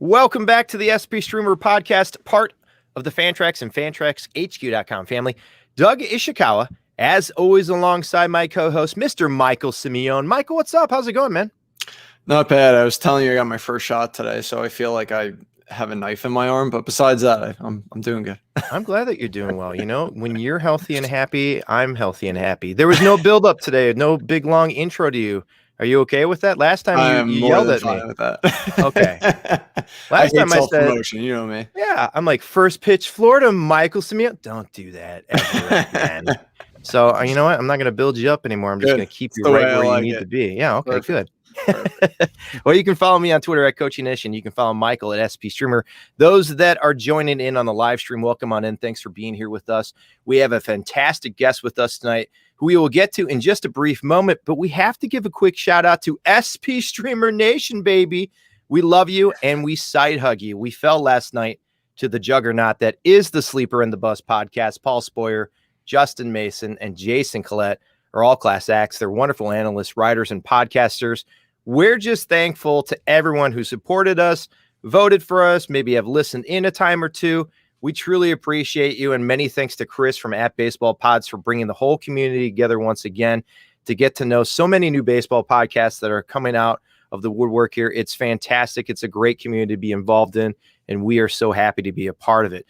Welcome back to the SP Streamer podcast, part of the Fantrax and FantraxHQ.com family. Doug Ishikawa, as always, alongside my co-host, Mr. Michael Simeone. Michael, what's up? How's it going, man? Not bad. I was telling you I got my first shot today, so I feel like I have a knife in my arm. But besides that, I'm doing good. I'm glad that you're doing well. You know, when you're healthy and happy, I'm healthy and happy. There was no build-up today, no big, long intro to you. Are you okay with that? Last time you yelled at me. With that. Okay. Last time I said, you know me. Yeah, I'm like, first pitch, Florida, Michael Simeone. Don't do that ever again. So, you know what? I'm not going to build you up anymore. I'm just going to keep you right where you need to be. Yeah, okay, good. Well, you can follow me on Twitter at CoachyNish, and you can follow Michael at SP Streamer. Those that are joining in on the live stream, welcome on in. Thanks for being here with us. We have a fantastic guest with us tonight, who we will get to in just a brief moment, but we have to give a quick shout out to SP Streamer Nation, baby. We love you and we side hug you. We fell last night to the juggernaut that is the Sleeper in the Bus podcast. Paul Spoyer, Justin Mason, and Jason Collette are all class acts. They're wonderful analysts, writers, and podcasters. We're just thankful to everyone who supported us, voted for us, maybe have listened in a time or two. We truly appreciate you, and many thanks to Chris from @BaseballPods for bringing the whole community together once again to get to know so many new baseball podcasts that are coming out of the woodwork here. It's fantastic. It's a great community to be involved in, and we are so happy to be a part of it.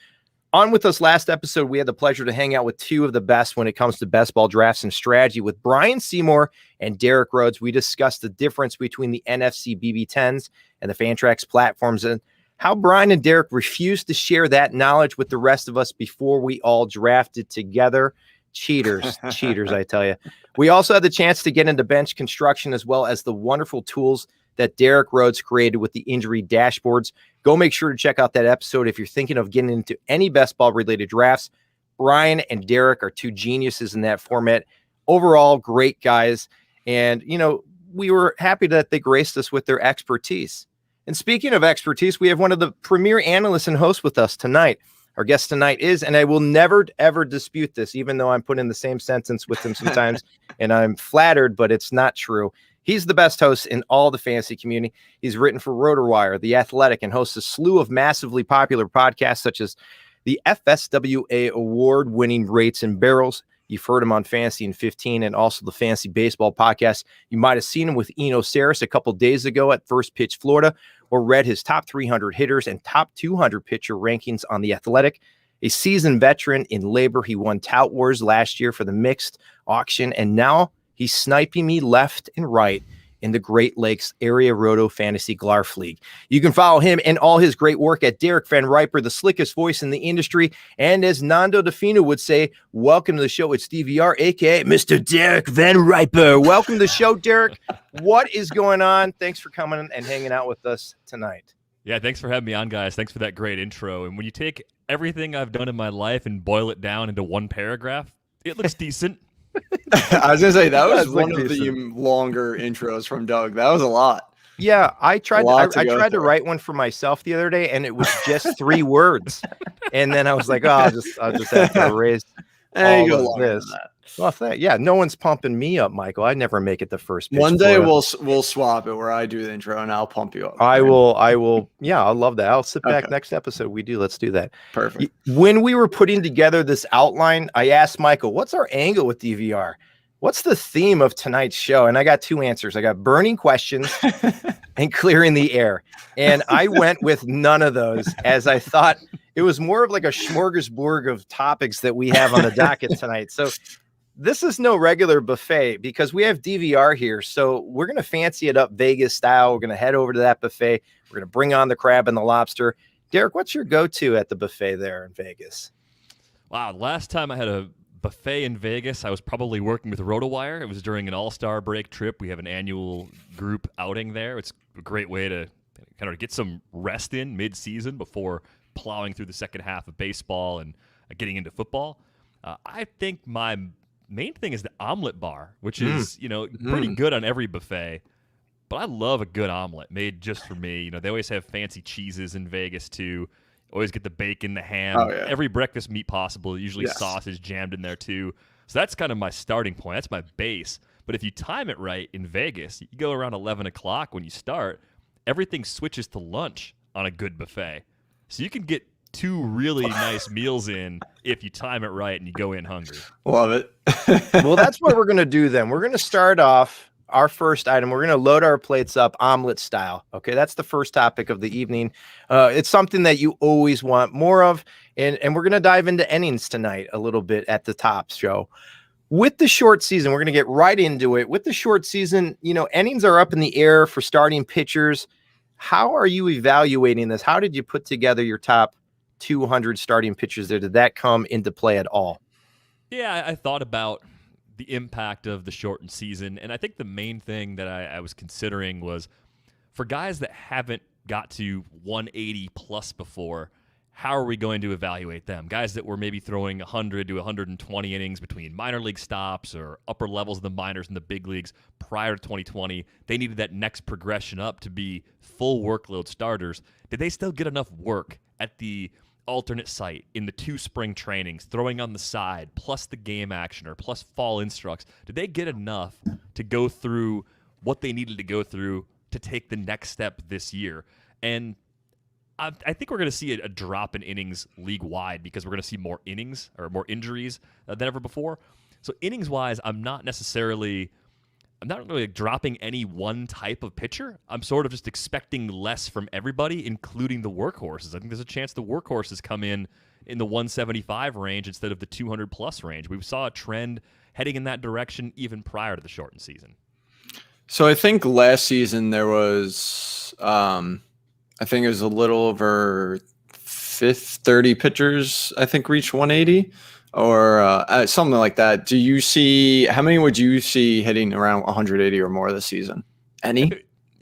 On with us last episode, we had the pleasure to hang out with two of the best when it comes to best ball drafts and strategy with Brian Seymour and Derek Rhodes. We discussed the difference between the NFC BB10s and the Fantrax platforms and how Brian and Derek refused to share that knowledge with the rest of us before we all drafted together. Cheaters, I tell you. We also had the chance to get into bench construction as well as the wonderful tools that Derek Rhodes created with the injury dashboards. Go make sure to check out that episode if you're thinking of getting into any best ball related drafts. Brian and Derek are two geniuses in that format. Overall, great guys. And, you know, we were happy that they graced us with their expertise. And speaking of expertise, we have one of the premier analysts and hosts with us tonight. Our guest tonight is, and I will never, ever dispute this, even though I'm put in the same sentence with him sometimes, and I'm flattered, but it's not true. He's the best host in all the fantasy community. He's written for RotorWire, The Athletic, and hosts a slew of massively popular podcasts, such as the FSWA award-winning Rates and Barrels. You've heard him on Fantasy in 15 and also the Fantasy Baseball podcast. You might have seen him with Eno Saris a couple days ago at First Pitch Florida, or read his top 300 hitters and top 200 pitcher rankings on The Athletic. A seasoned veteran in labor, he won Tout Wars last year for the mixed auction, and now he's sniping me left and right in the Great Lakes Area Roto Fantasy Glarf League. You can follow him and all his great work at Derek VanRiper, the slickest voice in the industry. And as Nando DeFino would say, welcome to the show. It's DVR, a.k.a. Mr. Derek VanRiper. Welcome to the show, Derek. What is going on? Thanks for coming and hanging out with us tonight. Yeah, thanks for having me on, guys. Thanks for that great intro. And when you take everything I've done in my life and boil it down into one paragraph, it looks decent. I was going to say, that was one of the longer intros from Doug. That was a lot. Yeah, I tried to write one for myself the other day, and it was just 3 words. And then I was like, oh, I'll just have to erase all of this. Well, no one's pumping me up, Michael. I never make it the first pitch. One day we'll swap it where I do the intro and I'll pump you up. I will. Yeah, I love that. I'll sit back next episode. Let's do that. Perfect. When we were putting together this outline, I asked Michael, what's our angle with DVR? What's the theme of tonight's show? And I got 2 answers. I got burning questions and clearing the air. And I went with none of those, as I thought it was more of like a smorgasbord of topics that we have on the docket tonight. So this is no regular buffet because we have DVR here. So we're going to fancy it up Vegas style. We're going to head over to that buffet. We're going to bring on the crab and the lobster. Derek, what's your go-to at the buffet there in Vegas? Wow. Last time I had a buffet in Vegas, I was probably working with RotoWire. It was during an all-star break trip. We have an annual group outing there. It's a great way to kind of get some rest in mid-season before plowing through the second half of baseball and getting into football. I think my main thing is the omelet bar, which is, pretty good on every buffet. But I love a good omelet made just for me. They always have fancy cheeses in Vegas too. Always get the bacon, the ham, every breakfast meat possible. Usually sausage jammed in there too. So that's kind of my starting point. That's my base. But if you time it right in Vegas, you go around 11 o'clock when you start, everything switches to lunch on a good buffet. So you can get 2 really nice meals in if you time it right and you go in hungry. Love it. Well, that's what we're going to do then. We're going to start off our first item. We're going to load our plates up omelet style. Okay, that's the first topic of the evening. It's something that you always want more of. And we're going to dive into innings tonight a little bit at the top show. With the short season, we're going to get right into it. With the short season, innings are up in the air for starting pitchers. How are you evaluating this? How did you put together your top 200 starting pitchers there? Did that come into play at all? Yeah, I thought about the impact of the shortened season, and I think the main thing that I was considering was for guys that haven't got to 180 plus before, how are we going to evaluate them? Guys that were maybe throwing 100 to 120 innings between minor league stops or upper levels of the minors in the big leagues prior to 2020, they needed that next progression up to be full workload starters. Did they still get enough work at the alternate site in the 2 spring trainings, throwing on the side, plus the game action or plus fall instructs? Did they get enough to go through what they needed to go through to take the next step this year? And I think we're going to see a drop in innings league-wide because we're going to see more innings or more injuries than ever before. So innings-wise, I'm not really dropping any one type of pitcher. I'm sort of just expecting less from everybody, including the workhorses. I think there's a chance the workhorses come in the 175 range instead of the 200-plus range. We saw a trend heading in that direction even prior to the shortened season. So I think last season there was I think it was a little over 30 pitchers, I think, reached 180 or something like that. Do you see, how many would you see hitting around 180 or more this season? Any?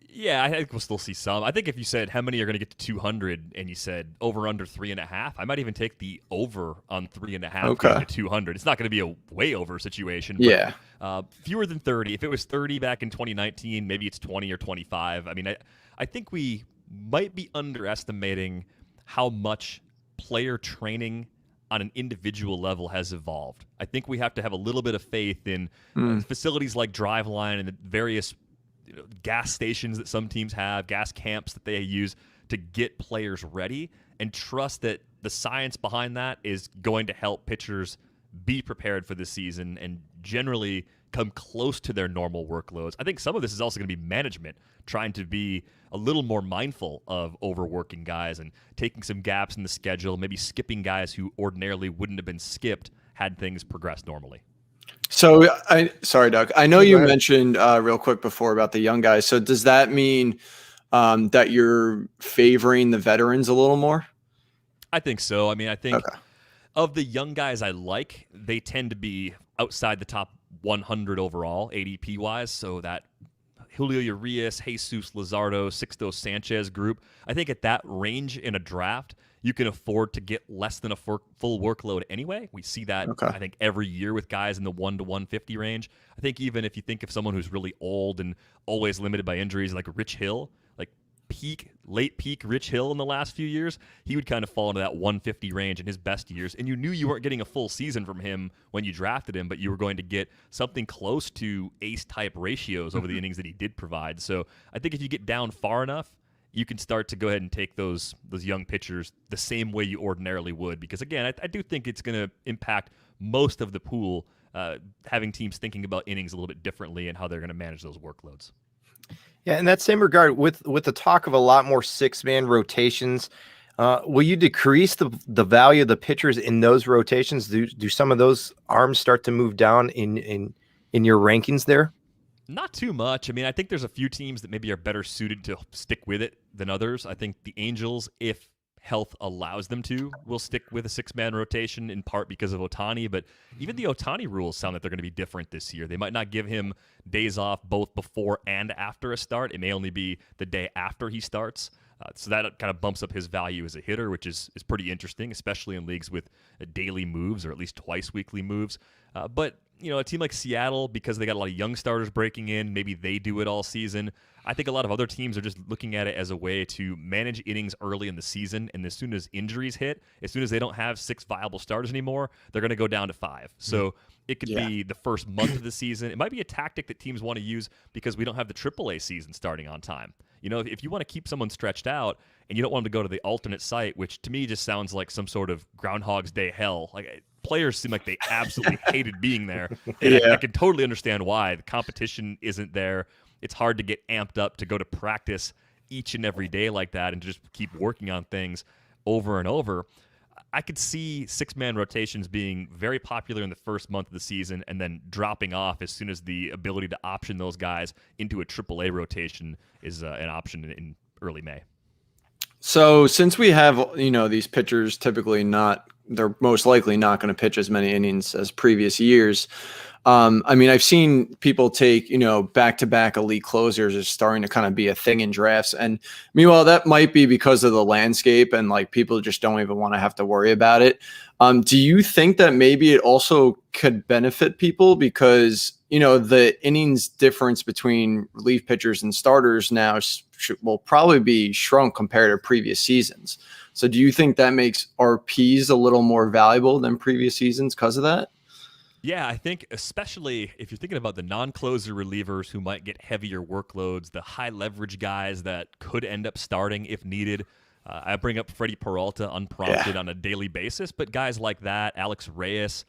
Yeah, I think we'll still see some. I think if you said how many are going to get to 200 and you said over under 3.5, I might even take the over on 3.5 to 200. It's not going to be a way over situation. But, yeah. Fewer than 30. If it was 30 back in 2019, maybe it's 20 or 25. I mean, I think we might be underestimating how much player training on an individual level has evolved. I think we have to have a little bit of faith in facilities like Driveline and the various gas stations that some teams have, gas camps that they use to get players ready, and trust that the science behind that is going to help pitchers be prepared for the season and generally come close to their normal workloads. I think some of this is also going to be management trying to be a little more mindful of overworking guys and taking some gaps in the schedule, maybe skipping guys who ordinarily wouldn't have been skipped had things progressed normally. So, sorry, Doug. I know you mentioned real quick before about the young guys. So does that mean that you're favoring the veterans a little more? I think so. I mean, I think of the young guys I like, they tend to be outside the top 100 overall, ADP-wise. So that Julio Urias, Jesus Luzardo, Sixto Sanchez group, I think at that range in a draft, you can afford to get less than a full workload anyway. We see that, I think, every year with guys in the 1 to 150 range. I think even if you think of someone who's really old and always limited by injuries like Rich Hill, like late peak Rich Hill in the last few years, he would kind of fall into that 150 range in his best years. And you knew you weren't getting a full season from him when you drafted him, but you were going to get something close to ace-type ratios over the innings that he did provide. So I think if you get down far enough, you can start to go ahead and take those young pitchers the same way you ordinarily would. Because, again, I do think it's going to impact most of the pool, having teams thinking about innings a little bit differently and how they're going to manage those workloads. Yeah, in that same regard, with the talk of a lot more 6-man rotations, will you decrease the value of the pitchers in those rotations? Do some of those arms start to move down in your rankings there? Not too much. I mean, I think there's a few teams that maybe are better suited to stick with it than others. I think the Angels, if health allows them to, will stick with a 6-man rotation in part because of Ohtani. But even the Ohtani rules sound like they're going to be different this year. They might not give him days off both before and after a start. It may only be the day after he starts. So that kind of bumps up his value as a hitter, which is pretty interesting, especially in leagues with daily moves or at least twice weekly moves. But a team like Seattle, because they got a lot of young starters breaking in, maybe they do it all season. I think a lot of other teams are just looking at it as a way to manage innings early in the season, and as soon as injuries hit, as soon as they don't have 6 viable starters anymore, they're going to go down to 5. So It could be the first month of the season. It might be a tactic that teams want to use because we don't have the AAA season starting on time. You know, if you want to keep someone stretched out and you don't want them to go to the alternate site, which to me just sounds like some sort of Groundhog's Day hell. Like, players seem like they absolutely hated being there. And I can totally understand why. The competition isn't there. It's hard to get amped up to go to practice each and every day like that and to just keep working on things over and over. I could see 6-man rotations being very popular in the first month of the season and then dropping off as soon as the ability to option those guys into a AAA rotation is an option in early May. So since we have, these pitchers typically they're most likely not going to pitch as many innings as previous years. I've seen people take, back-to-back elite closers is starting to kind of be a thing in drafts. And meanwhile, that might be because of the landscape and like people just don't even want to have to worry about it. Do you think that maybe it also could benefit people because, the innings difference between relief pitchers and starters now will probably be shrunk compared to previous seasons. So do you think that makes RPs a little more valuable than previous seasons because of that? Yeah, I think especially if you're thinking about the non-closer relievers who might get heavier workloads, the high-leverage guys that could end up starting if needed. I bring up Freddie Peralta unprompted on a daily basis, but guys like that, Alex Reyes,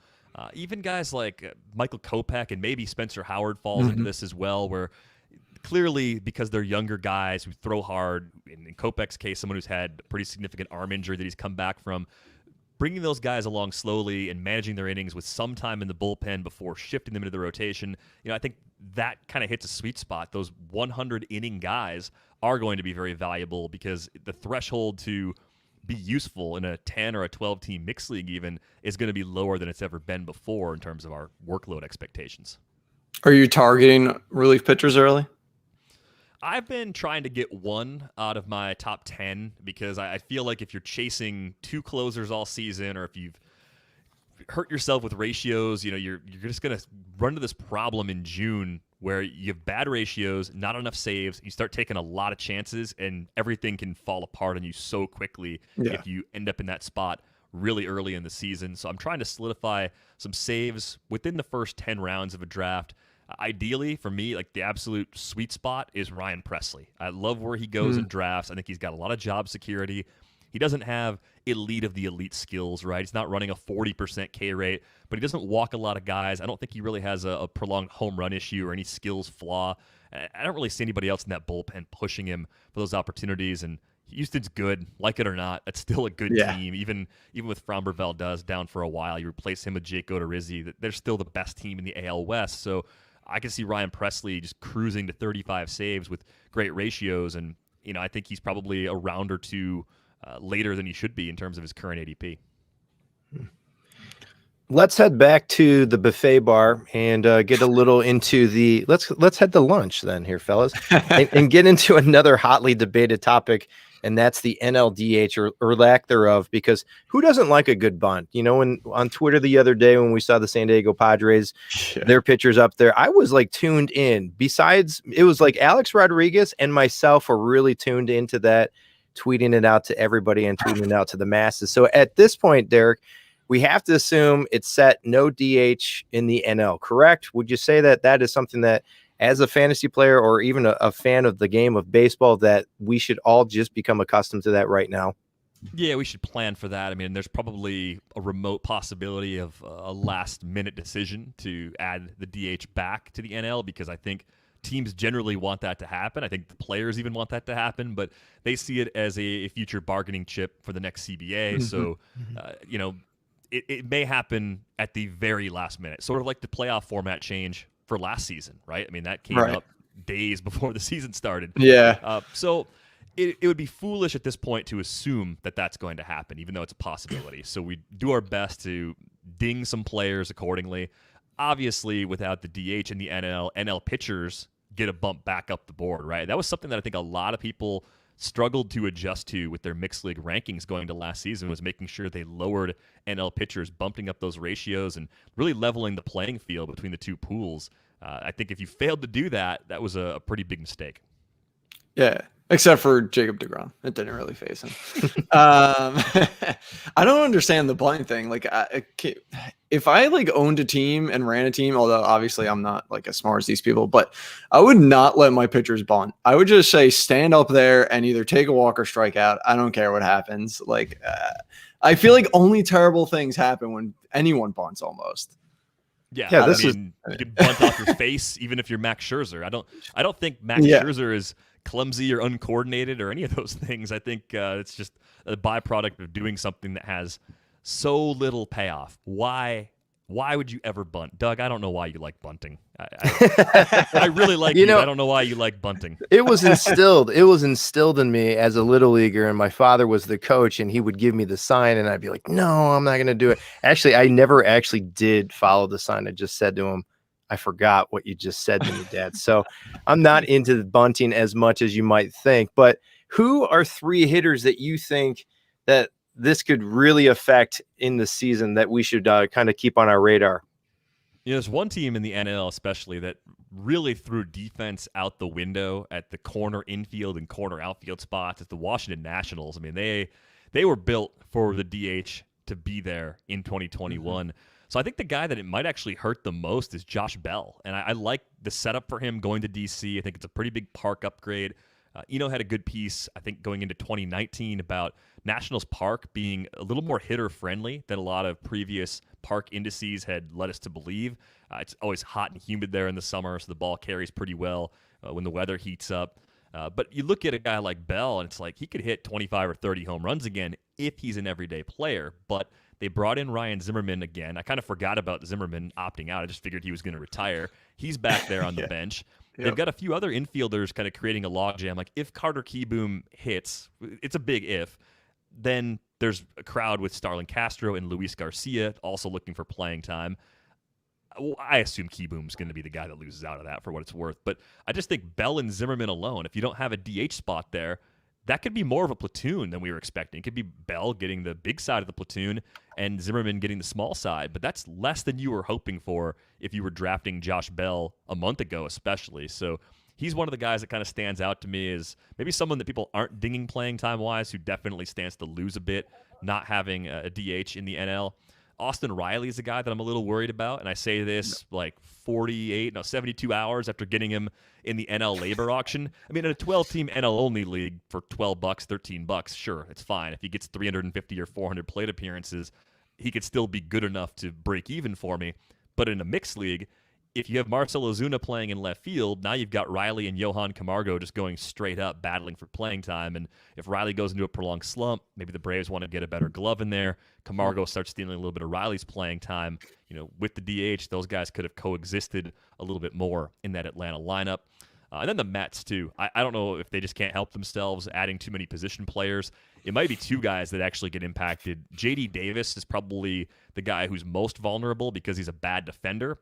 even guys like Michael Kopech and maybe Spencer Howard falls into this as well, where clearly because they're younger guys who throw hard, in Kopech's case, someone who's had a pretty significant arm injury that he's come back from, bringing those guys along slowly and managing their innings with some time in the bullpen before shifting them into the rotation, I think that kind of hits a sweet spot. Those 100-inning guys are going to be very valuable because the threshold to be useful in a 10 or a 12-team mixed league even is going to be lower than it's ever been before in terms of our workload expectations. Are you targeting relief pitchers early? I've been trying to get one out of my top 10 because I feel like if you're chasing 2 closers all season or if you've hurt yourself with ratios, you're just going to run into this problem in June where you have bad ratios, not enough saves, you start taking a lot of chances, and everything can fall apart on you so quickly if you end up in that spot really early in the season. So I'm trying to solidify some saves within the first 10 rounds of a draft. Ideally, for me, like the absolute sweet spot is Ryan Presley. I love where he goes in drafts. I think he's got a lot of job security. He doesn't have elite of the elite skills, right? He's not running a 40% K rate, but he doesn't walk a lot of guys. I don't think he really has a prolonged home run issue or any skills flaw. I don't really see anybody else in that bullpen pushing him for those opportunities. And Houston's good, like it or not. It's still a good team. Even with Framber Valdez down for a while, you replace him with Jake Odorizzi. They're still the best team in the AL West. So I can see Ryan Presley just cruising to 35 saves with great ratios. And, I think he's probably a round or two later than he should be in terms of his current ADP. Let's head back to the buffet bar and get a little into the let's head to lunch then here, fellas, and get into another hotly debated topic, and that's the NLDH or lack thereof. Because who doesn't like a good bunt? When on Twitter the other day when we saw the San Diego Padres, their pitchers up there, I was like tuned in. Besides, it was like Alex Rodriguez and myself were really tuned into that, tweeting it out to everybody and tweeting it out to the masses. So at this point, Derek, we have to assume it's set no DH in the NL, correct? Would you say that is something that, as a fantasy player or even a fan of the game of baseball, that we should all just become accustomed to that right now? Yeah, we should plan for that. I mean, there's probably a remote possibility of a last-minute decision to add the DH back to the NL because I think teams generally want that to happen. I think the players even want that to happen, but they see it as a future bargaining chip for the next CBA. So, it may happen at the very last minute, sort of like the playoff format change for last season, right? I mean, that came up days before the season started. Yeah. So it would be foolish at this point to assume that that's going to happen, even though it's a possibility. So we do our best to ding some players accordingly. Obviously, without the DH in the NL pitchers get a bump back up the board, right? That was something that I think a lot of people struggled to adjust to with their mixed league rankings going to last season, was making sure they lowered NL pitchers, bumping up those ratios and really leveling the playing field between the two pools. I think if you failed to do that, that was a pretty big mistake. Yeah, except for Jacob deGrom. It didn't really phase him. I don't understand the blind thing. Like, if I like owned a team and ran a team, although obviously I'm not like as smart as these people, but I would not let my pitchers bunt. I would just say stand up there and either take a walk or strike out. I don't care what happens. Like I feel like only terrible things happen when anyone bunts almost. Yeah, you can bunt off your face even if you're Max Scherzer. I don't think Max Scherzer is clumsy or uncoordinated or any of those things. I think it's just a byproduct of doing something that has so little payoff. Why would you ever bunt? Doug, I don't know why you like bunting. I really like you. I don't know why you like bunting. It was instilled in me as a little leaguer, and my father was the coach, and he would give me the sign, and I'd be like, no, I'm not going to do it. Actually, I never actually did follow the sign. I just said to him, I forgot what you just said to me, Dad. So I'm not into bunting as much as you might think. But who are 3 hitters that you think that this could really affect in the season that we should kind of keep on our radar? There's one team in the NL especially that really threw defense out the window at the corner infield and corner outfield spots. It's the Washington Nationals. I mean, they were built for the DH to be there in 2021. Mm-hmm. So I think the guy that it might actually hurt the most is Josh Bell. And I like the setup for him going to DC. I think it's a pretty big park upgrade. Eno had a good piece, I think, going into 2019 about Nationals Park being a little more hitter-friendly than a lot of previous park indices had led us to believe. It's always hot and humid there in the summer, so the ball carries pretty well when the weather heats up. But you look at a guy like Bell, and it's like he could hit 25 or 30 home runs again if he's an everyday player. But they brought in Ryan Zimmerman again. I kind of forgot about Zimmerman opting out. I just figured he was going to retire. He's back there on the bench. Yep. They've got a few other infielders kind of creating a logjam. Like if Carter Kieboom hits, it's a big if, then there's a crowd with Starlin Castro and Luis Garcia also looking for playing time. I assume Kieboom's going to be the guy that loses out of that for what it's worth. But I just think Bell and Zimmerman alone, if you don't have a DH spot there, that could be more of a platoon than we were expecting. It could be Bell getting the big side of the platoon and Zimmerman getting the small side, but that's less than you were hoping for if you were drafting Josh Bell a month ago, especially. So he's one of the guys that kind of stands out to me as maybe someone that people aren't dinging playing time-wise, who definitely stands to lose a bit not having a DH in the NL. Austin Riley is a guy that I'm a little worried about, and I say this like 72 hours after getting him in the NL labor auction. I mean, in a 12-team NL-only league for $12, $13, sure, it's fine. If he gets 350 or 400 plate appearances, he could still be good enough to break even for me. But in a mixed league, if you have Marcell Ozuna playing in left field, now you've got Riley and Johan Camargo just going straight up, battling for playing time. And if Riley goes into a prolonged slump, maybe the Braves want to get a better glove in there. Camargo starts stealing a little bit of Riley's playing time. With the DH, those guys could have coexisted a little bit more in that Atlanta lineup. And then the Mets, too. I don't know if they just can't help themselves adding too many position players. It might be 2 guys that actually get impacted. J.D. Davis is probably the guy who's most vulnerable because he's a bad defender.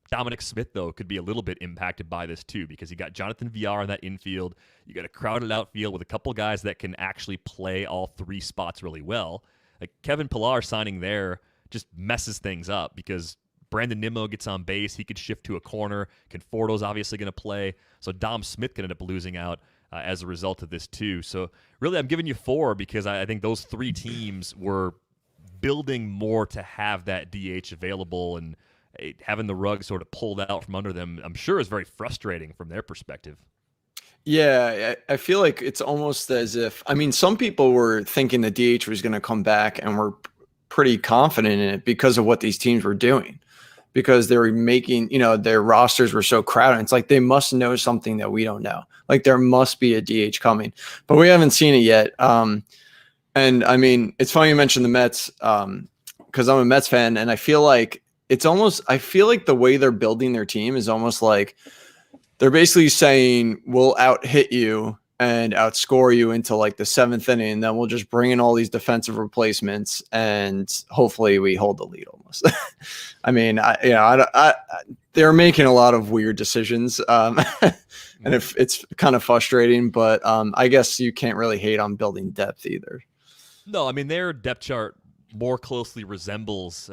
Dominic Smith, though, could be a little bit impacted by this, too, because you got Jonathan Villar in that infield. You got a crowded outfield with a couple guys that can actually play all 3 spots really well. Like Kevin Pillar signing there just messes things up because Brandon Nimmo gets on base. He could shift to a corner. Conforto's obviously going to play. So Dom Smith could end up losing out as a result of this, too. So really, I'm giving you 4 because I think those 3 teams were building more to have that DH available, and having the rug sort of pulled out from under them, I'm sure is very frustrating from their perspective. Yeah, I feel like it's almost as if, some people were thinking the DH was going to come back and were pretty confident in it because of what these teams were doing, because they were making, their rosters were so crowded. It's like they must know something that we don't know. Like there must be a DH coming, but we haven't seen it yet. And it's funny you mentioned the Mets because I'm a Mets fan, and I feel like the way they're building their team is almost like they're basically saying we'll out hit you and outscore you into like the 7th inning, and then we'll just bring in all these defensive replacements and hopefully we hold the lead almost. They're making a lot of weird decisions. And it's kind of frustrating, but I guess you can't really hate on building depth either. No, their depth chart more closely resembles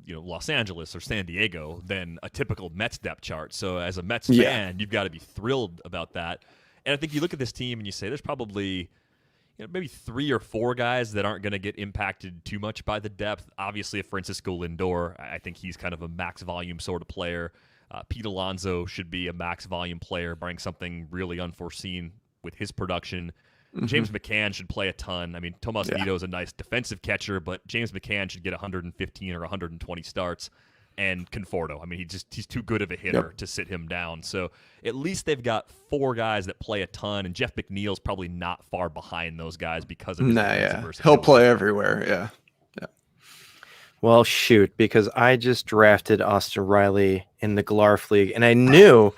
Los Angeles or San Diego than a typical Mets depth chart. So as a Mets fan, you've got to be thrilled about that. And I think you look at this team and you say there's probably, maybe 3 or 4 guys that aren't going to get impacted too much by the depth. Obviously, Francisco Lindor, I think he's kind of a max volume sort of player. Pete Alonso should be a max volume player, barring something really unforeseen with his production. James McCann should play a ton. I mean, Tomas Nido is a nice defensive catcher, but James McCann should get 115 or 120 starts. And Conforto, I mean, he's too good of a hitter to sit him down. So at least they've got 4 guys that play a ton, and Jeff McNeil's probably not far behind those guys because of his versatility. He'll play everywhere. Yeah. Well, shoot, because I just drafted Austin Riley in the Glarf League, and I knew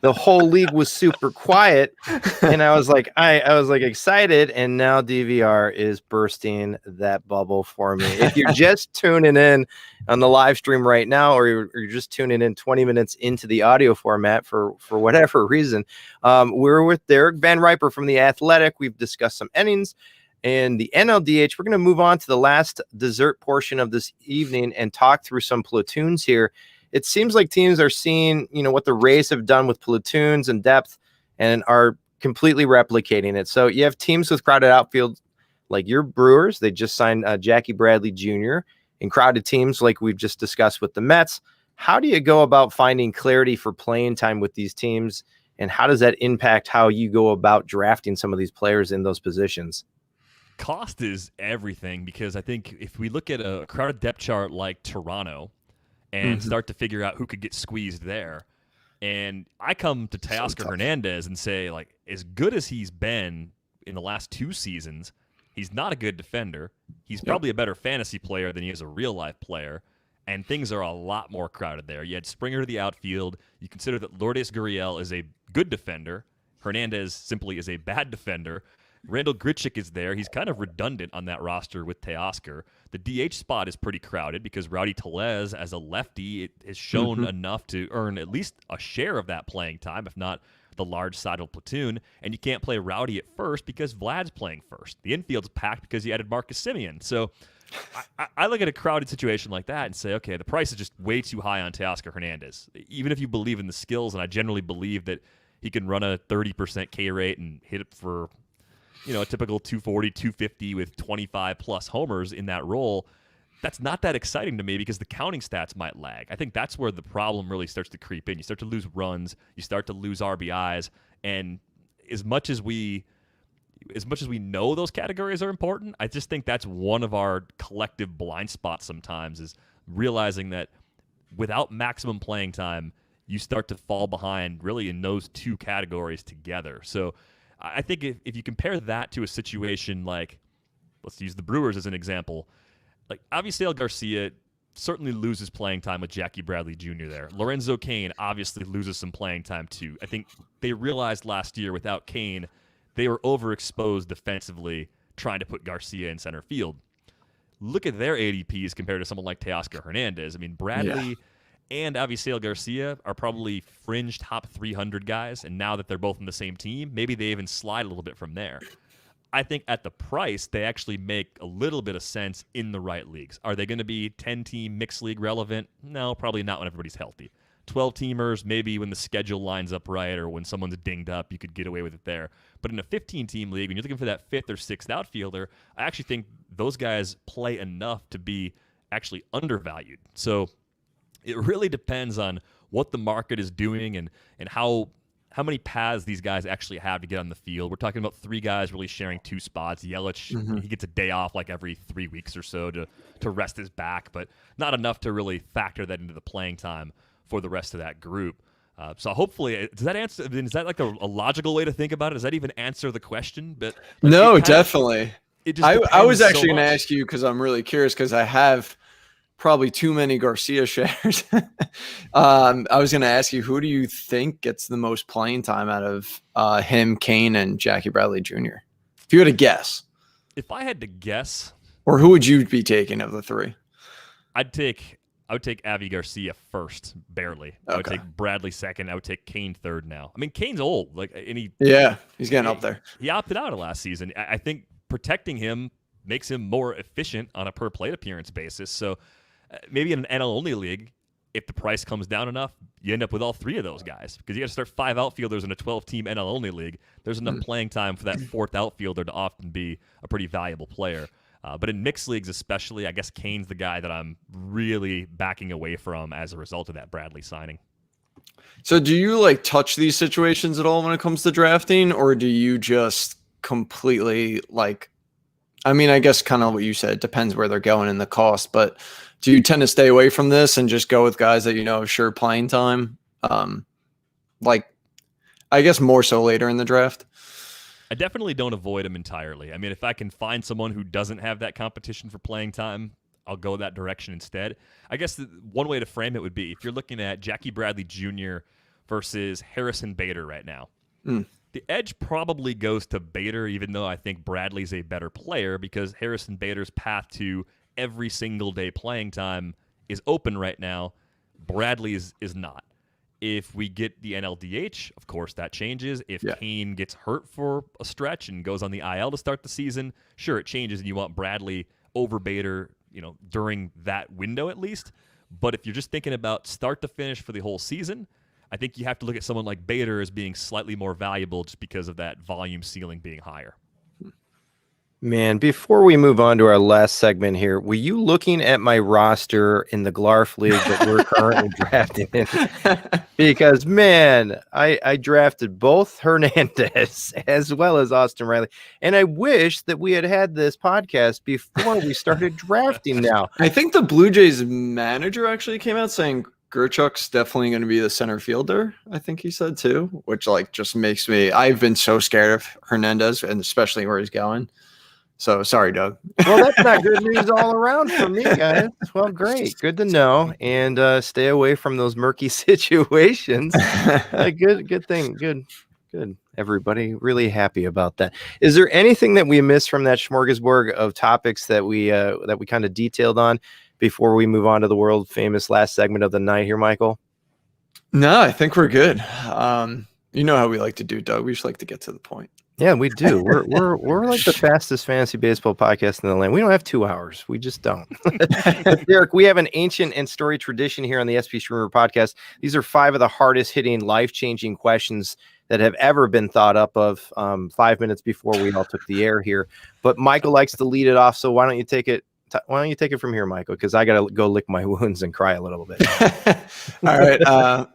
the whole league was super quiet, and I was like, I was like excited, and now DVR is bursting that bubble for me. If you're just tuning in on the live stream right now, or you're just tuning in 20 minutes into the audio format for whatever reason, we're with Derek VanRiper from The Athletic. We've discussed some innings and the NLDH. We're going to move on to the last dessert portion of this evening and talk through some platoons here. It seems like teams are seeing, what the Rays have done with platoons and depth and are completely replicating it. So you have teams with crowded outfield like your Brewers. They just signed Jackie Bradley Jr. and crowded teams like we've just discussed with the Mets. How do you go about finding clarity for playing time with these teams, and how does that impact how you go about drafting some of these players in those positions? Cost is everything, because I think if we look at a crowded depth chart like Toronto and start to figure out who could get squeezed there, and I come to Teoscar Hernandez and say, like, as good as he's been in the last 2 seasons, he's not a good defender. He's probably a better fantasy player than he is a real-life player, and things are a lot more crowded there. You had Springer to the outfield. You consider that Lourdes Gurriel is a good defender. Hernandez simply is a bad defender. Randall Grichuk is there. He's kind of redundant on that roster with Teoscar. The DH spot is pretty crowded because Rowdy Tellez, as a lefty, has shown enough to earn at least a share of that playing time, if not the large side of platoon. And you can't play Rowdy at first because Vlad's playing first. The infield's packed because you added Marcus Semien. So I look at a crowded situation like that and say, okay, the price is just way too high on Teoscar Hernandez. Even if you believe in the skills, and I generally believe that he can run a 30% K rate and hit it for a typical 240, 250 with 25 plus homers in that role, that's not that exciting to me because the counting stats might lag. I think that's where the problem really starts to creep in. You start to lose runs, you start to lose RBIs, and as much as we know those categories are important, I just think that's one of our collective blind spots sometimes, is realizing that without maximum playing time, you start to fall behind really in those 2 categories together. So I think if you compare that to a situation like, let's use the Brewers as an example, like Avisail Garcia certainly loses playing time with Jackie Bradley Jr. there. Lorenzo Cain obviously loses some playing time too. I think they realized last year without Cain, they were overexposed defensively trying to put Garcia in center field. Look at their ADPs compared to someone like Teoscar Hernandez. I mean, Bradley and Avisail Garcia are probably fringe top 300 guys, and now that they're both in the same team, maybe they even slide a little bit from there. I think at the price, they actually make a little bit of sense in the right leagues. Are they going to be 10-team mixed league relevant? No, probably not when everybody's healthy. 12-teamers, maybe when the schedule lines up right or when someone's dinged up, you could get away with it there. But in a 15-team league, when you're looking for that 5th or 6th outfielder, I actually think those guys play enough to be actually undervalued. So it really depends on what the market is doing and how many paths these guys actually have to get on the field. We're talking about 3 guys really sharing 2 spots. Yelich, he gets a day off like every 3 weeks or so to rest his back, but not enough to really factor that into the playing time for the rest of that group. So hopefully, does that answer? Is that like a logical way to think about it? Does that even answer the question? But like, no, definitely. I was actually going to ask you because I'm really curious because I have probably too many Garcia shares. I was going to ask you, who do you think gets the most playing time out of him, Cain, and Jackie Bradley Jr.? If you had to guess. If I had to guess. Or who would you be taking of the 3? I would take Avi Garcia first, barely. I would take Bradley second. I would take Cain third now. I mean, Cain's old. He's getting up there. He opted out of last season. I think protecting him makes him more efficient on a per plate appearance basis. So maybe in an NL only league, if the price comes down enough, you end up with all three of those guys because you got to start 5 outfielders in a 12-team NL only league. There's enough playing time for that fourth outfielder to often be a pretty valuable player. But in mixed leagues especially, I guess Kane's the guy that I'm really backing away from as a result of that Bradley signing. So do you like touch these situations at all when it comes to drafting, or do you just completely like, I mean, I guess kind of what you said, it depends where they're going in the cost, but do you tend to stay away from this and just go with guys that you know have sure playing time? Like, I guess more so later in the draft. I definitely don't avoid them entirely. I mean, if I can find someone who doesn't have that competition for playing time, I'll go that direction instead. I guess one way to frame it would be if you're looking at Jackie Bradley Jr. versus Harrison Bader right now. The edge probably goes to Bader, even though I think Bradley's a better player because Harrison Bader's path to every single day playing time is open right now. Bradley's is not. If we get the NLDH, of course that changes. If Kane gets hurt for a stretch and goes on the IL to start the season, sure, it changes and you want Bradley over Bader, during that window at least. But if you're just thinking about start to finish for the whole season, I think you have to look at someone like Bader as being slightly more valuable just because of that volume ceiling being higher. Man, before we move on to our last segment here, were you looking at my roster in the Glarf League that we're currently drafting in? Because, man, I drafted both Hernandez as well as Austin Riley. And I wish that we had this podcast before we started drafting now. I think the Blue Jays manager actually came out saying Grichuk's definitely going to be the center fielder, I think he said too, which just makes me – I've been so scared of Hernandez, and especially where he's going. So sorry, Doug. Well, that's not good news all around for me, guys. Well, great. Good to know. And stay away from those murky situations. Good thing. Good. Everybody really happy about that. Is there anything that we missed from that smorgasbord of topics that we kind of detailed on before we move on to the world famous last segment of the night here, Michael? No, I think we're good. You know how we like to do, Doug. We just like to get to the point. Yeah, we do. We're like the fastest fantasy baseball podcast in the land. We don't have 2 hours. We just don't. Derek, we have an ancient and storied tradition here on the SP Streamer podcast. These are 5 of the hardest hitting, life-changing questions that have ever been thought up of 5 minutes before we all took the air here. But Michael likes to lead it off, so why don't you take it? Why don't you take it from here, Michael? Because I got to go lick my wounds and cry a little bit. All right.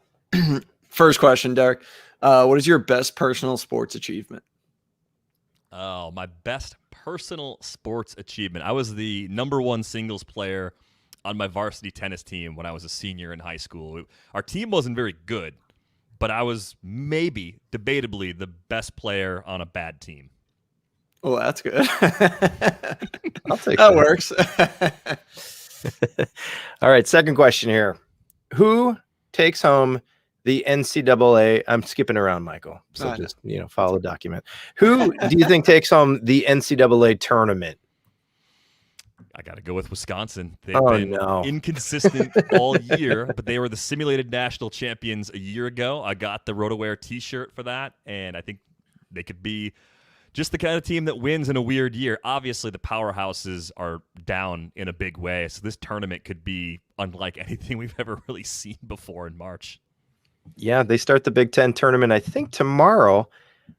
First question, Derek. What is your best personal sports achievement? Oh, my best personal sports achievement. I was the #1 singles player on my varsity tennis team when I was a senior in high school. Our team wasn't very good, but I was debatably the best player on a bad team. Well, that's good. I'll take that. Works. All right, second question here. Who takes home the NCAA? I'm skipping around, Michael. So just, follow the document. Who do you think takes home the NCAA tournament? I got to go with Wisconsin. They've been inconsistent all year, but they were the simulated national champions a year ago. I got the RotoWare t-shirt for that, and I think they could be just the kind of team that wins in a weird year. Obviously, the powerhouses are down in a big way, so this tournament could be unlike anything we've ever really seen before in March. Yeah, they start the Big Ten tournament, I think, tomorrow.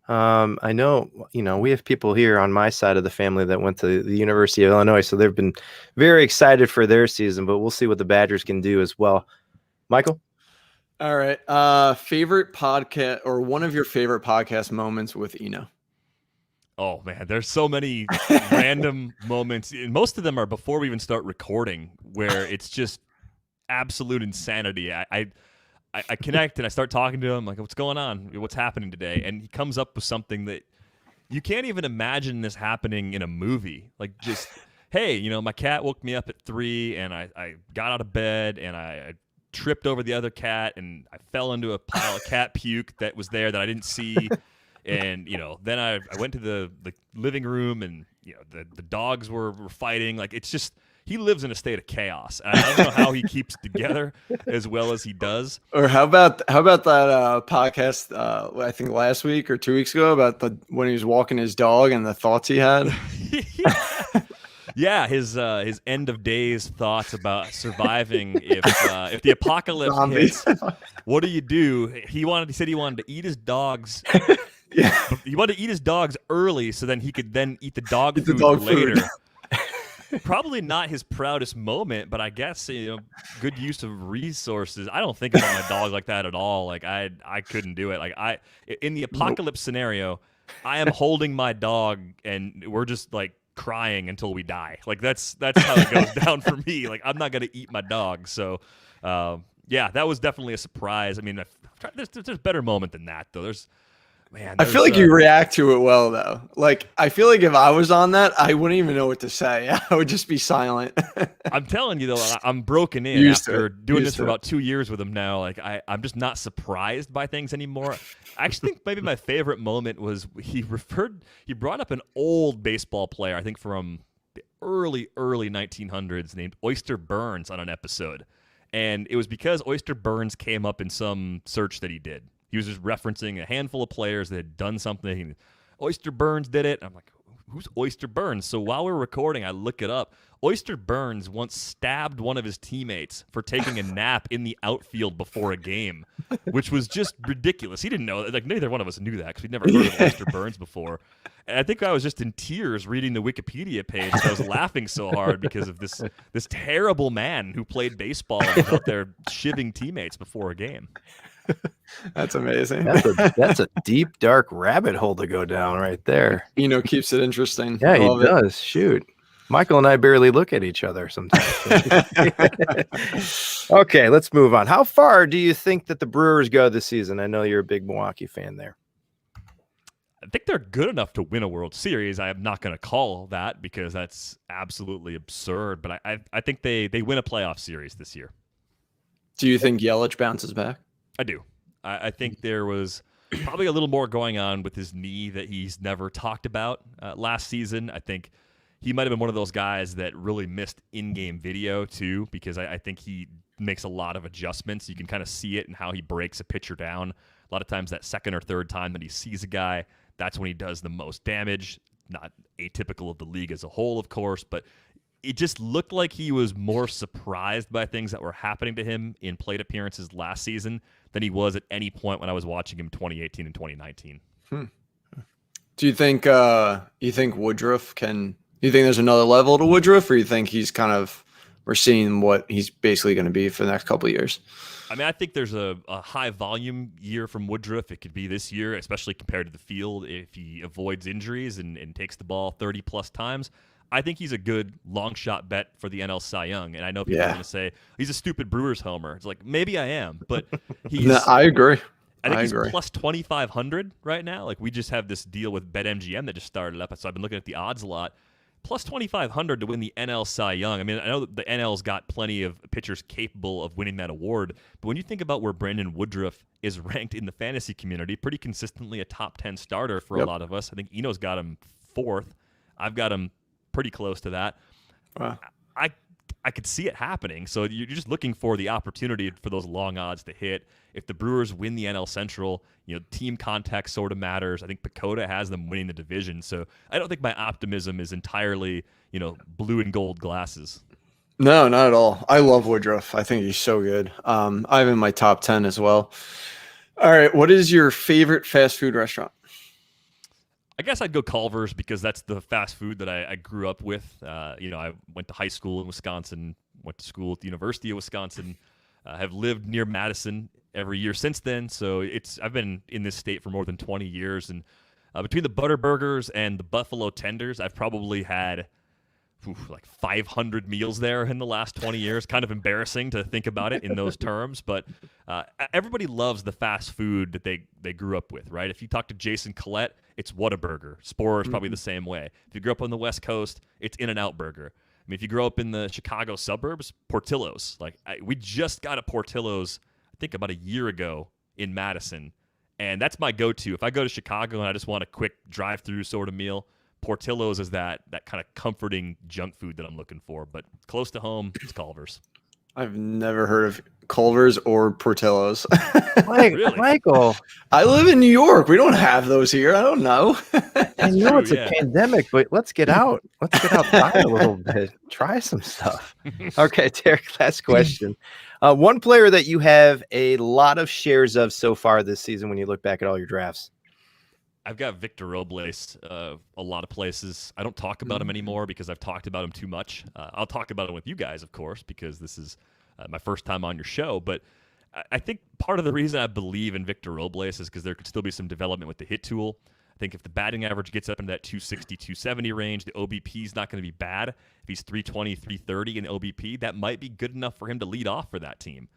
I know, we have people here on my side of the family that went to the University of Illinois, so they've been very excited for their season, but we'll see what the Badgers can do as well. Michael? All right. Favorite podcast or one of your favorite podcast moments with Eno? Oh, man, there's so many random moments. Most of them are before we even start recording where it's just absolute insanity. I connect and I start talking to him like, what's going on? What's happening today? And he comes up with something that you can't even imagine this happening in a movie. Like just, hey, my cat woke me up at 3 and I got out of bed and I tripped over the other cat and I fell into a pile of cat puke that was there that I didn't see. And, then I went to the living room and, the dogs were fighting. Like it's just, he lives in a state of chaos. I don't know how he keeps it together as well as he does. Or how about that podcast? I think last week or 2 weeks ago about when he was walking his dog and the thoughts he had. Yeah, his end of days thoughts about surviving if the apocalypse hits. What do you do? He said he wanted to eat his dogs. Yeah, he wanted to eat his dogs early so then he could then eat the dog food food. later. Probably not his proudest moment, but I guess good use of resources. I don't think about my dog like that at all. Like I couldn't do it. Like in the apocalypse scenario, I am holding my dog and we're just like crying until we die. Like that's how it goes down for me. Like I'm not gonna eat my dog. So yeah, that was definitely a surprise. I mean, there's better moment than that though. I feel like you react to it well, though. Like, I feel like if I was on that, I wouldn't even know what to say. I would just be silent. I'm telling you, though, I'm broken in after doing this for about 2 years with him now. Like, I'm just not surprised by things anymore. I actually think maybe my favorite moment was he brought up an old baseball player, I think from the early 1900s, named Oyster Burns on an episode. And it was because Oyster Burns came up in some search that he did. He was just referencing a handful of players that had done something. Oyster Burns did it. I'm like, who's Oyster Burns? So while we're recording, I look it up. Oyster Burns once stabbed one of his teammates for taking a nap in the outfield before a game, which was just ridiculous. He didn't know. Like neither one of us knew that because we'd never heard of Oyster Burns before. And I think I was just in tears reading the Wikipedia page. I was laughing so hard because of this terrible man who played baseball and was out there shivving teammates before a game. That's amazing. That's a deep, dark rabbit hole to go down right there. Keeps it interesting. Yeah, he does. Shoot. Michael and I barely look at each other sometimes. Okay, let's move on. How far do you think that the Brewers go this season? I know you're a big Milwaukee fan there. I think they're good enough to win a World Series. I am not going to call that because that's absolutely absurd. But I think they win a playoff series this year. Do you think Yelich bounces back? I do. I think there was probably a little more going on with his knee that he's never talked about last season. I think he might have been one of those guys that really missed in-game video too, because I think he makes a lot of adjustments. You can kind of see it in how he breaks a pitcher down. A lot of times that second or third time that he sees a guy, that's when he does the most damage. Not atypical of the league as a whole, of course, but it just looked like he was more surprised by things that were happening to him in plate appearances last season than he was at any point when I was watching him 2018 and 2019. Do you think Woodruff can? Do you think there's another level to Woodruff, or you think he's we're seeing what he's basically going to be for the next couple of years? I mean, I think there's a high volume year from Woodruff. It could be this year, especially compared to the field if he avoids injuries and takes the ball 30 plus times. I think he's a good long shot bet for the NL Cy Young. And I know people are going to say he's a stupid Brewers homer. It's like, maybe I am, but he's. No, I agree. I think he's plus 2,500 right now. Like we just have this deal with BetMGM that just started up. So I've been looking at the odds a lot. Plus 2,500 to win the NL Cy Young. I mean, I know that the NL's got plenty of pitchers capable of winning that award, but when you think about where Brandon Woodruff is ranked in the fantasy community, pretty consistently a top 10 starter for a lot of us. I think Eno's got him 4th. I've got him pretty close to that. Wow. I could see it happening. So you're just looking for the opportunity for those long odds to hit. If the Brewers win the NL Central, team context sort of matters. I think Pacoda has them winning the division. So I don't think my optimism is entirely, blue and gold glasses. No, not at all. I love Woodruff. I think he's so good. I have him in my top 10 as well. All right. What is your favorite fast food restaurant? I guess I'd go Culver's because that's the fast food that I grew up with. I went to high school in Wisconsin, went to school at the University of Wisconsin, have lived near Madison every year since then. So I've been in this state for more than 20 years. And between the Butter Burgers and the Buffalo Tenders, I've probably had like 500 meals there in the last 20 years. Kind of embarrassing to think about it in those terms, but everybody loves the fast food that they grew up with, right? If you talk to Jason Collette, it's Whataburger. Sporer is probably the same way. If you grew up on the West Coast, it's In-N-Out Burger. I mean, if you grow up in the Chicago suburbs, Portillo's. We just got a Portillo's, I think about a year ago in Madison, and that's my go-to. If I go to Chicago and I just want a quick drive-through sort of meal, Portillo's is that kind of comforting junk food that I'm looking for. But close to home, it's Culver's. I've never heard of Culver's or Portillo's. Really? Michael, I live in New York. We don't have those here. I don't know. I know it's a pandemic, but let's get out. Let's get outside a little bit. Try some stuff. Okay, Derek, last question. One player that you have a lot of shares of so far this season when you look back at all your drafts. I've got Victor Robles a lot of places. I don't talk about him anymore because I've talked about him too much. I'll talk about him with you guys, of course, because this is my first time on your show. But I think part of the reason I believe in Victor Robles is because there could still be some development with the hit tool. I think if the batting average gets up into that 260, 270 range, the OBP is not going to be bad. If he's 320, 330 in OBP, that might be good enough for him to lead off for that team.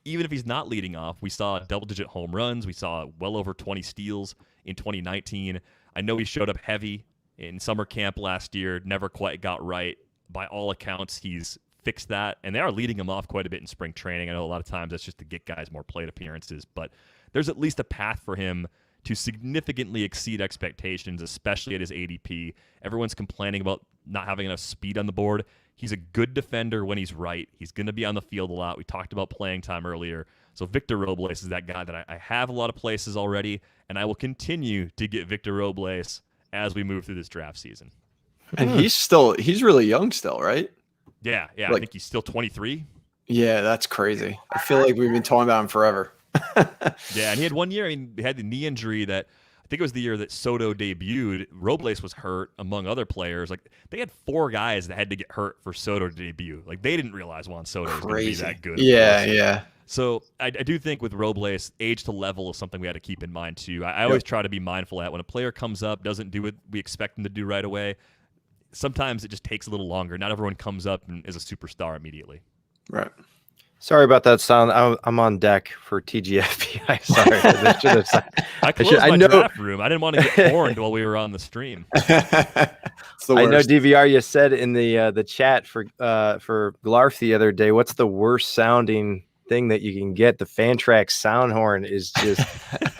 Even if he's not leading off, we saw double-digit home runs. We saw well over 20 steals in 2019. I know he showed up heavy in summer camp last year, never quite got right. By all accounts, he's fixed that, and they are leading him off quite a bit in spring training. I know a lot of times that's just to get guys more plate appearances, but there's at least a path for him to significantly exceed expectations, especially at his ADP. Everyone's complaining about not having enough speed on the board. He's a good defender when he's right. He's going to be on the field a lot. We talked about playing time earlier. So Victor Robles is that guy that I have a lot of places already, and I will continue to get Victor Robles as we move through this draft season. And he's really young still, right? Yeah. I think he's still 23. Yeah, that's crazy. I feel like we've been talking about him forever. Yeah, and he had 1 year. I mean, he had the knee injury that I think it was the year that Soto debuted. Robles was hurt, among other players. Like, they had 4 guys that had to get hurt for Soto to debut. Like, they didn't realize Juan Soto was going to be that good. Yeah. So I do think with Robles, age to level is something we had to keep in mind too. I always try to be mindful that when a player comes up, doesn't do what we expect him to do right away, sometimes it just takes a little longer. Not everyone comes up and is a superstar immediately. Right. Sorry about that sound. I'm on deck for TGFBI. Sorry. I closed my draft room. I didn't want to get horned while we were on the stream. I know, DVR, you said in the chat for Glarf the other day, what's the worst sounding thing that you can get? The Fantrax sound horn is just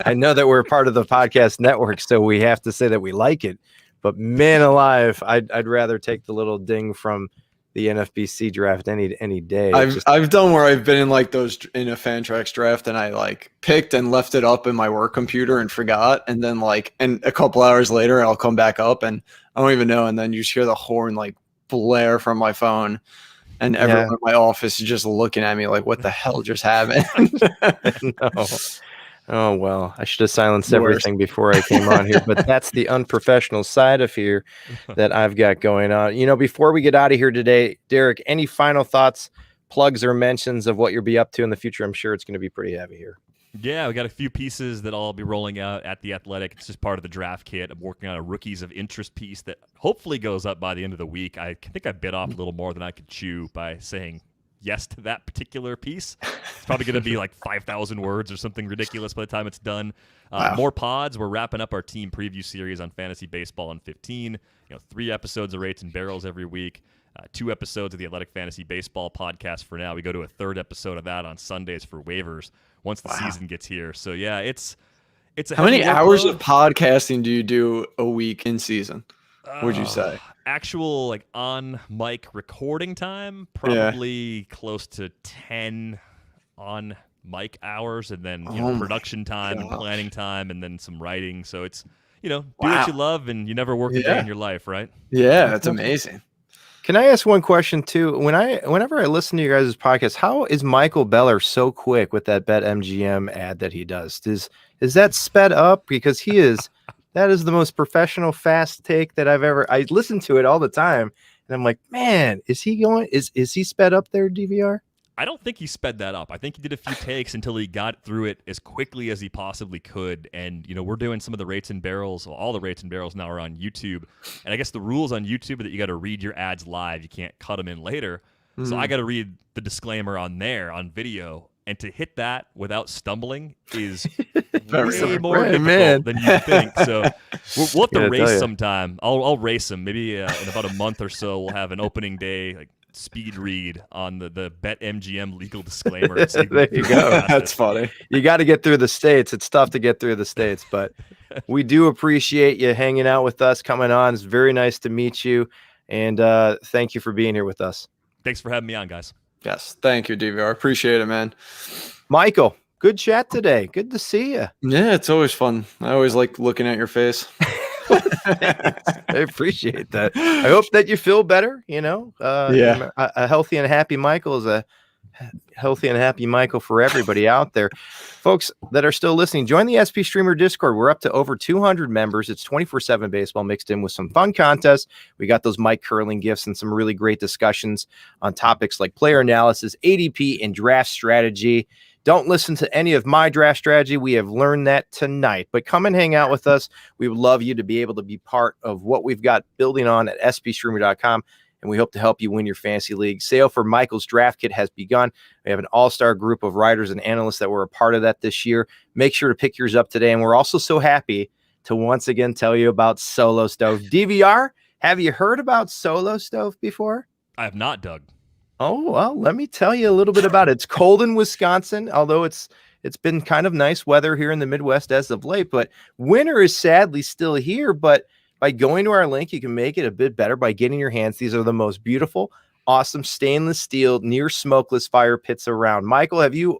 I know that we're part of the podcast network, so we have to say that we like it. But man alive, I'd rather take the little ding from the NFBC draft any day. I've done where I've been in like those in a Fantrax draft, and I like picked and left it up in my work computer and forgot, and then and a couple hours later I'll come back up and I don't even know, and then you just hear the horn like blare from my phone, and everyone in my office is just looking at me like, what the hell just happened? No. Oh, well, I should have silenced everything before I came on here, but that's the unprofessional side of here that I've got going on. You know, before we get out of here today, Derek, any final thoughts, plugs, or mentions of what you'll be up to in the future? I'm sure it's going to be pretty heavy here. Yeah, we got a few pieces that I'll be rolling out at The Athletic. It's just part of the draft kit. I'm working on a Rookies of Interest piece that hopefully goes up by the end of the week. I think I bit off a little more than I could chew by saying yes to that particular piece. It's probably going to be like 5,000 words or something ridiculous by the time it's done. Wow. More pods. We're wrapping up our team preview series on fantasy baseball in 15. 3 episodes of Rates and Barrels every week. 2 episodes of the Athletic Fantasy Baseball podcast for now. We go to a 3rd episode of that on Sundays for waivers once the season gets here. So yeah, it's a how many hours of podcasting do you do a week in season? Would you say? Actual like on mic recording time, probably close to 10 on mic hours, and then production time and planning time, and then some writing. So it's do what you love, and you never work a day in your life, right? Yeah, that's amazing. Can I ask one question too? Whenever I listen to you guys' podcast, how is Michael Beller so quick with that BetMGM ad that he does? Is that sped up? Because that is the most professional fast take that I listen to it all the time, and I'm like, man, is he sped up there, DVR? I don't think he sped that up. I think he did a few takes until he got through it as quickly as he possibly could. And, we're doing some of the Rates and Barrels. Well, all the Rates and Barrels now are on YouTube. And I guess the rules on YouTube are that you got to read your ads live. You can't cut them in later. Mm-hmm. So I got to read the disclaimer on video. And to hit that without stumbling is way more difficult than you think. So we'll have to race sometime. I'll race him. Maybe in about a month or so, we'll have an opening day speed read on the BetMGM legal disclaimer. There you go. That's funny. You got to get through the states. It's tough to get through the states, but we do appreciate you hanging out with us, coming on. It's very nice to meet you, and thank you for being here with us. Thanks for having me on, guys. Yes. Thank you, DVR. Appreciate it, man. Michael, good chat today. Good to see you. Yeah, it's always fun. I always like looking at your face. Thanks. I appreciate that. I hope that you feel better. Yeah. A healthy and happy Michael is a healthy and happy Michael for everybody out there. Folks that are still listening, join the SP Streamer Discord. We're up to over 200 members. It's 24/7 baseball mixed in with some fun contests. We got those Mike curling gifts and some really great discussions on topics like player analysis, ADP, and draft strategy. Don't listen to any of my draft strategy. We have learned that tonight. But come and hang out with us. We would love you to be able to be part of what we've got building on at spstreamer.com. And we hope to help you win your fantasy league. Sale for Michael's draft kit has begun. We have an all-star group of writers and analysts that were a part of that this year. Make sure to pick yours up today. And we're also so happy to once again tell you about Solo Stove. DVR, have you heard about Solo Stove before? I have not, Doug. Oh, well, let me tell you a little bit about it. It's cold in Wisconsin, although it's been kind of nice weather here in the Midwest as of late, but winter is sadly still here. But by going to our link, you can make it a bit better by getting your hands. These are the most beautiful, awesome stainless steel, near smokeless fire pits around. Michael,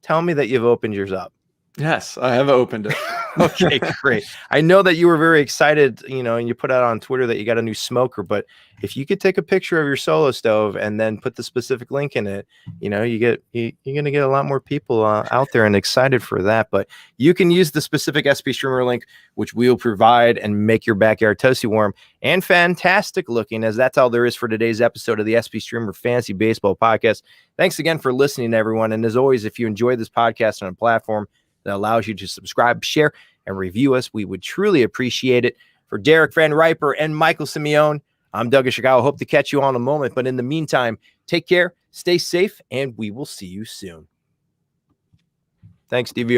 tell me that you've opened yours up? Yes, I have opened it. Okay, great. I know that you were very excited, and you put out on Twitter that you got a new smoker, but if you could take a picture of your Solo Stove and then put the specific link in it, you're going to get a lot more people out there and excited for that. But you can use the specific SP Streamer link, which we'll provide, and make your backyard toasty warm and fantastic looking, as that's all there is for today's episode of the SP Streamer Fantasy Baseball Podcast. Thanks again for listening, everyone. And as always, if you enjoy this podcast on a platform that allows you to subscribe, share, and review us, we would truly appreciate it. For Derek VanRiper and Michael Simeone, I'm Doug of Chicago. Hope to catch you on in a moment. But in the meantime, take care, stay safe, and we will see you soon. Thanks, DVR.